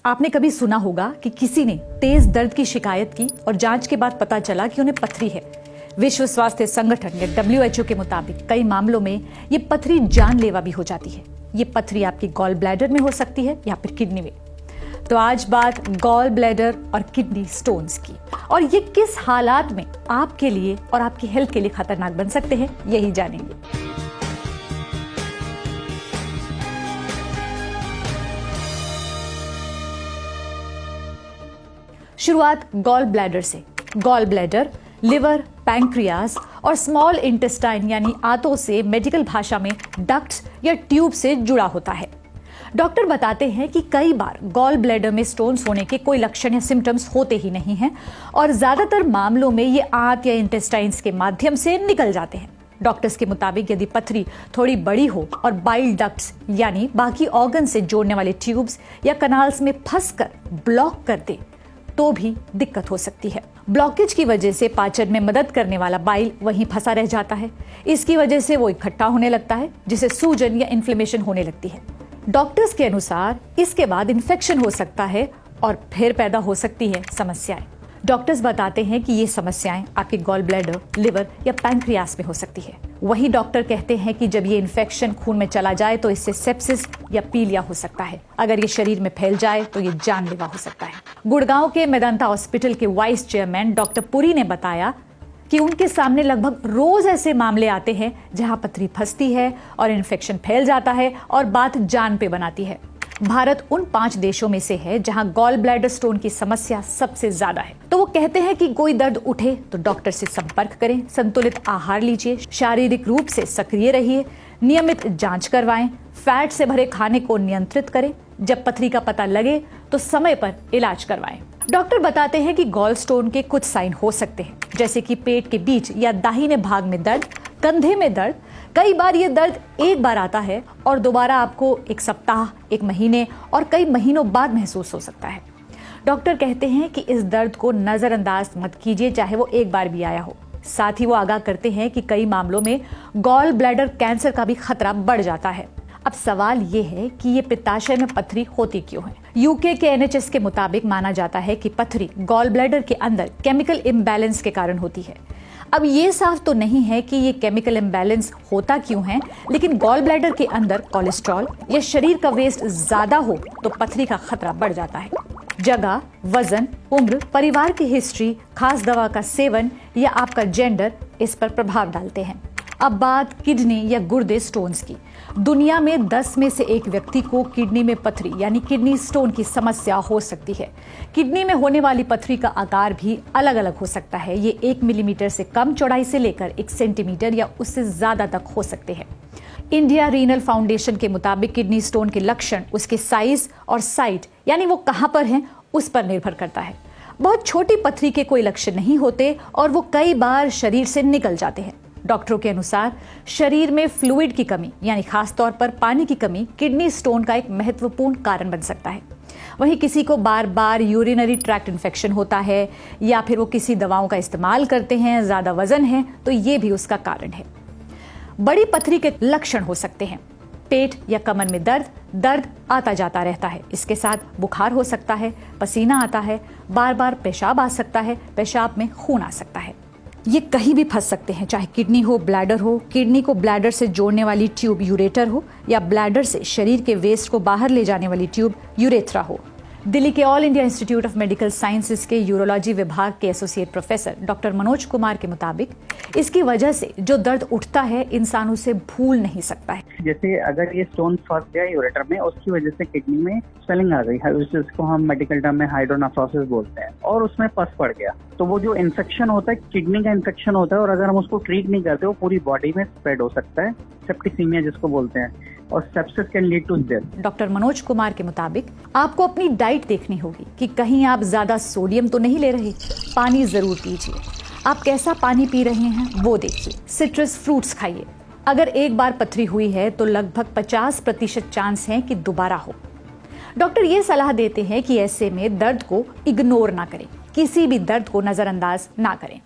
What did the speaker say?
आपने कभी सुना होगा कि किसी ने तेज दर्द की शिकायत की और जांच के बाद पता चला कि उन्हें पथरी है। विश्व स्वास्थ्य संगठन या WHO के मुताबिक कई मामलों में ये पथरी जानलेवा भी हो जाती है। ये पथरी आपकी गॉल ब्लैडर में हो सकती है या फिर किडनी में। तो आज बात गॉल ब्लैडर और किडनी स्टोन्स की, और ये किस हालात में आपके लिए और आपकी हेल्थ के लिए खतरनाक बन सकते हैं, यही जानेंगे। शुरुआत गॉल ब्लैडर से। गॉल ब्लैडर लिवर, पैंक्रियास और स्मॉल इंटेस्टाइन यानी आंतों से मेडिकल भाषा में डक्ट्स या ट्यूब से जुड़ा होता है। डॉक्टर बताते हैं कि कई बार गॉल ब्लैडर में स्टोन्स होने के कोई लक्षण या सिम्टम्स होते ही नहीं हैं और ज्यादातर मामलों में ये आंत या इंटेस्टाइन्स के माध्यम से निकल जाते हैं। डॉक्टर्स के मुताबिक यदि पथरी थोड़ी बड़ी हो और बाइल डक्ट्स यानी बाकी ऑर्गन से जोड़ने वाले ट्यूब्स या कनाल्स में फंसकर ब्लॉक कर दे तो भी दिक्कत हो सकती है। ब्लॉकेज की वजह से पाचन में मदद करने वाला बाइल वहीं फंसा रह जाता है। इसकी वजह से वो इकट्ठा होने लगता है, जिससे सूजन या इन्फ्लेमेशन होने लगती है। डॉक्टर्स के अनुसार इसके बाद इन्फेक्शन हो सकता है और फिर पैदा हो सकती है समस्याएं। डॉक्टर्स बताते हैं कि ये समस्याएं आपके गॉल ब्लैडर, लिवर या पैंक्रियास में हो सकती है। वहीं डॉक्टर कहते हैं कि जब ये इन्फेक्शन खून में चला जाए तो इससे सेप्सिस या पीलिया हो सकता है। अगर ये शरीर में फैल जाए तो ये जानलेवा हो सकता है। गुड़गांव के मेदांता हॉस्पिटल के वाइस चेयरमैन डॉक्टर पुरी ने बताया कि उनके सामने लगभग रोज ऐसे मामले आते हैं जहां पथरी फंसती है और इन्फेक्शन फैल जाता है और बात जान पे बनाती है। भारत उन 5 देशों में से है जहां गॉल ब्लैडर स्टोन की समस्या सबसे ज्यादा है। तो वो कहते हैं कि कोई दर्द उठे तो डॉक्टर से संपर्क करें, संतुलित आहार लीजिए, शारीरिक रूप से सक्रिय रहिए, नियमित जांच करवाएं, फैट से भरे खाने को नियंत्रित करें। जब पथरी का पता लगे तो समय पर इलाज करवाएं। डॉक्टर बताते हैं कि गॉल स्टोन के कुछ साइन हो सकते हैं, जैसे कि पेट के बीच या दाहिने भाग में दर्द, कंधे में दर्द। कई बार ये दर्द एक बार आता है और दोबारा आपको 1 सप्ताह, 1 महीने और कई महीनों बाद महसूस हो सकता है। डॉक्टर कहते हैं कि इस दर्द को नजरअंदाज मत कीजिए, चाहे वो एक बार भी आया हो। साथ ही वो आगाह करते हैं कि कई मामलों में गॉल ब्लैडर कैंसर का भी खतरा बढ़ जाता है। अब सवाल ये है कि ये पित्ताशय में पथरी होती क्यों है। यूके के NHS के मुताबिक माना जाता है कि पथरी गॉल ब्लैडर के अंदर केमिकल इम्बैलेंस के कारण होती है। अब ये साफ तो नहीं है कि ये केमिकल इम्बैलेंस होता क्यों है, लेकिन गॉल ब्लैडर के अंदर कोलेस्ट्रॉल या शरीर का वेस्ट ज्यादा हो तो पथरी का खतरा बढ़ जाता है। जगह, वजन, उम्र, परिवार की हिस्ट्री, खास दवा का सेवन या आपका जेंडर इस पर प्रभाव डालते हैं। अब बात किडनी या गुर्दे स्टोन्स की। दुनिया में 10 में से 1 व्यक्ति को किडनी में पथरी यानी किडनी स्टोन की समस्या हो सकती है। किडनी में होने वाली पथरी का आकार भी अलग अलग हो सकता है। ये 1 मिलीमीटर से कम चौड़ाई से लेकर 1 सेंटीमीटर या उससे ज्यादा तक हो सकते हैं। इंडिया रीनल फाउंडेशन के मुताबिक किडनी स्टोन के लक्षण उसके साइज और साइट यानी वो कहां पर हैं उस पर निर्भर करता है। बहुत छोटी पथरी के कोई लक्षण नहीं होते और वो कई बार शरीर से निकल जाते हैं। डॉक्टरों के अनुसार शरीर में फ्लूइड की कमी यानी खास तौर पर पानी की कमी किडनी स्टोन का एक महत्वपूर्ण कारण बन सकता है। वहीं किसी को बार बार यूरिनरी ट्रैक्ट इन्फेक्शन होता है या फिर वो किसी दवाओं का इस्तेमाल करते हैं, ज्यादा वजन है, तो ये भी उसका कारण है। बड़ी पथरी के लक्षण हो सकते हैं पेट या कमर में दर्द आता जाता रहता है। इसके साथ बुखार हो सकता है, पसीना आता है, बार बार पेशाब आ सकता है, पेशाब में खून आ सकता है। ये कहीं भी फंस सकते हैं, चाहे किडनी हो, ब्लैडर हो, किडनी को ब्लैडर से जोड़ने वाली ट्यूब यूरेटर हो या ब्लैडर से शरीर के वेस्ट को बाहर ले जाने वाली ट्यूब यूरेथ्रा हो। दिल्ली के all India institute of medical sciences के यूरोलॉजी विभाग के associate professor doctor Manoj Kumar के मुताबिक इसकी वजह से जो दर्द उठता है इंसान उसे भूल नहीं सकता है। जैसे अगर ये स्टोन फंस गया यूरेटर में, उसकी वजह से किडनी में स्वेलिंग आ गई है, जिसको हम मेडिकल टर्म में हाइड्रोनेफ्रोसिस बोलते हैं, और उसमें पस पड़ गया, तो वो जो इन्फेक्शन होता है किडनी का इन्फेक्शन होता है, और अगर हम उसको ट्रीट नहीं करते वो पूरी बॉडी में स्प्रेड हो सकता है, सेप्टिसीमिया जिसको बोलते हैं, और sepsis can lead to death. Doctor Manoj Kumar के मुताबिक आपको अपनी डाइट देखनी होगी कि कहीं आप ज्यादा सोडियम तो नहीं ले रहे। पानी जरूर पीजिए, आप कैसा पानी पी रहे हैं वो देखिए। सिट्रस फ्रूट्स खाइए। अगर एक बार पथरी हुई है तो लगभग 50% चांस है कि दोबारा हो। डॉक्टर ये सलाह देते हैं कि ऐसे में दर्द को इग्नोर ना करें, किसी भी दर्द को नजरअंदाज ना करें।